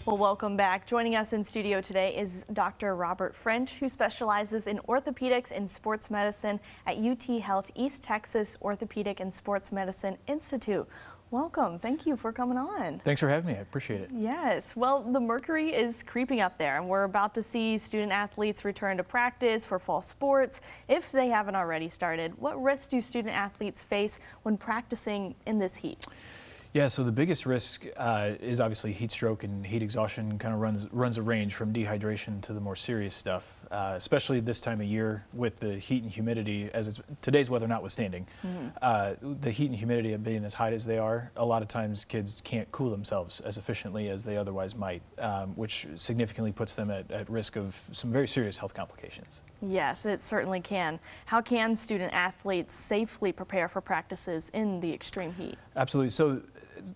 Well, welcome back. Joining us in studio today is Dr. Robert French, who specializes in orthopedics and sports medicine at UT Health East Texas Orthopedic and Sports Medicine Institute. Welcome. Thank you for coming on. Thanks for having me. I appreciate it. Yes. Well, the mercury is creeping up there, and we're about to see student athletes return to practice for fall sports. If they haven't already started, what risks do student athletes face when practicing in this heat? Yeah, so the biggest risk is obviously heat stroke, and heat exhaustion kind of runs a range from dehydration to the more serious stuff, especially this time of year with the heat and humidity, today's weather notwithstanding. The heat and humidity being as high as they are, a lot of times kids can't cool themselves as efficiently as they otherwise might, which significantly puts them at risk of some very serious health complications. Yes, it certainly can. How can student athletes safely prepare for practices in the extreme heat? Absolutely. So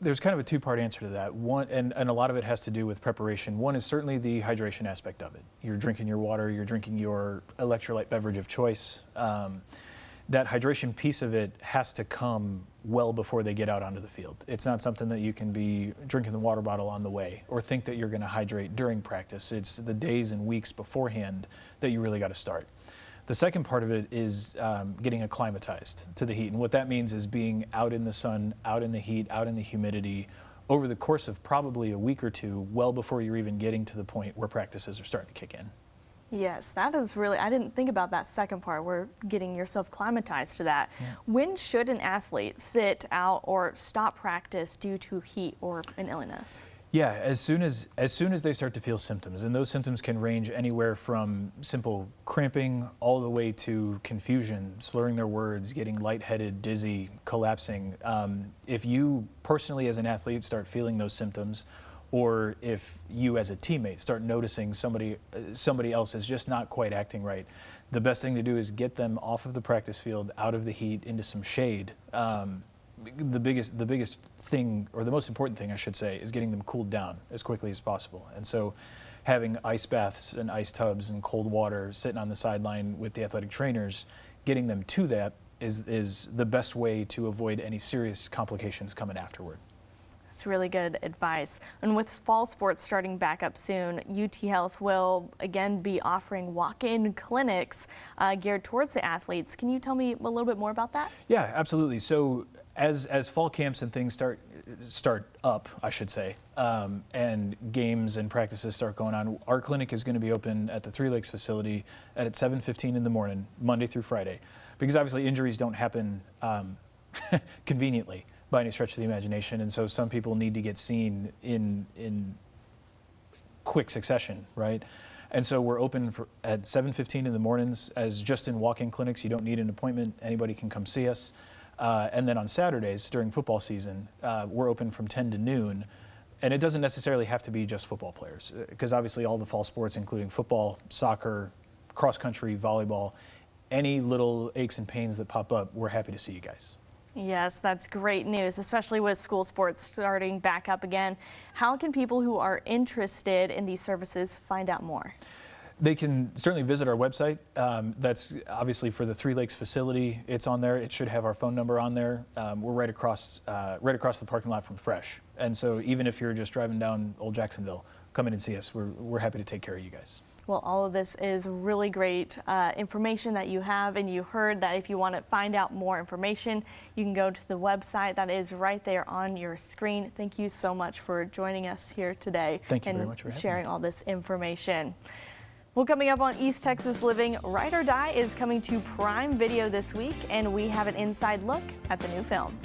there's kind of a two-part answer to that. One, and a lot of it has to do with preparation. One is certainly the hydration aspect of it. You're drinking your water, you're drinking your electrolyte beverage of choice. That hydration piece of it has to come well before they get out onto the field. It's not something that you can be drinking the water bottle on the way or think that you're going to hydrate during practice. It's the days and weeks beforehand that you really got to start. The second part of it is getting acclimatized to the heat. And what that means is being out in the sun, out in the heat, out in the humidity over the course of probably a week or two, well before you're even getting to the point where practices are starting to kick in. Yes, that is really, I didn't think about that second part, where getting yourself acclimatized to that. Yeah. When should an athlete sit out or stop practice due to heat or an illness? Yeah, as soon as they start to feel symptoms, and those symptoms can range anywhere from simple cramping all the way to confusion, slurring their words, getting lightheaded, dizzy, collapsing. If you personally as an athlete start feeling those symptoms, or if you as a teammate start noticing somebody else is just not quite acting right, the best thing to do is get them off of the practice field, out of the heat, into some shade. The biggest thing, or the most important thing I should say, is getting them cooled down as quickly as possible. And so having ice baths and ice tubs and cold water sitting on the sideline with the athletic trainers, getting them to that is the best way to avoid any serious complications coming afterward. That's really good advice. And with fall sports starting back up soon, UT Health will again be offering walk-in clinics geared towards the athletes. Can you tell me a little bit more about that? Yeah, absolutely. So as fall camps and things start up, I should say, and games and practices start going on, our clinic is going to be open at the Three Lakes facility at 7:15 in the morning, Monday through Friday, because obviously injuries don't happen conveniently by any stretch of the imagination, and so some people need to get seen in quick succession, right? And so we're open at 7:15 in the mornings as just in walk-in clinics. You don't need an appointment. Anybody can come see us. And then on Saturdays during football season, we're open from 10 to noon. And it doesn't necessarily have to be just football players, because obviously all the fall sports, including football, soccer, cross country, volleyball, any little aches and pains that pop up, we're happy to see you guys. Yes, that's great news, especially with school sports starting back up again. How can people who are interested in these services find out more? They can certainly visit our website. That's obviously for the Three Lakes facility. It's on there. It should have our phone number on there. We're right across the parking lot from Fresh. And so even if you're just driving down Old Jacksonville, come in and see us. We're happy to take care of you guys. Well, all of this is really great information that you have, and you heard that if you want to find out more information, you can go to the website that is right there on your screen. Thank you so much for joining us here today. Thank you very much for sharing all this information. Well, coming up on East Texas Living, Ride or Die is coming to Prime Video this week, and we have an inside look at the new film.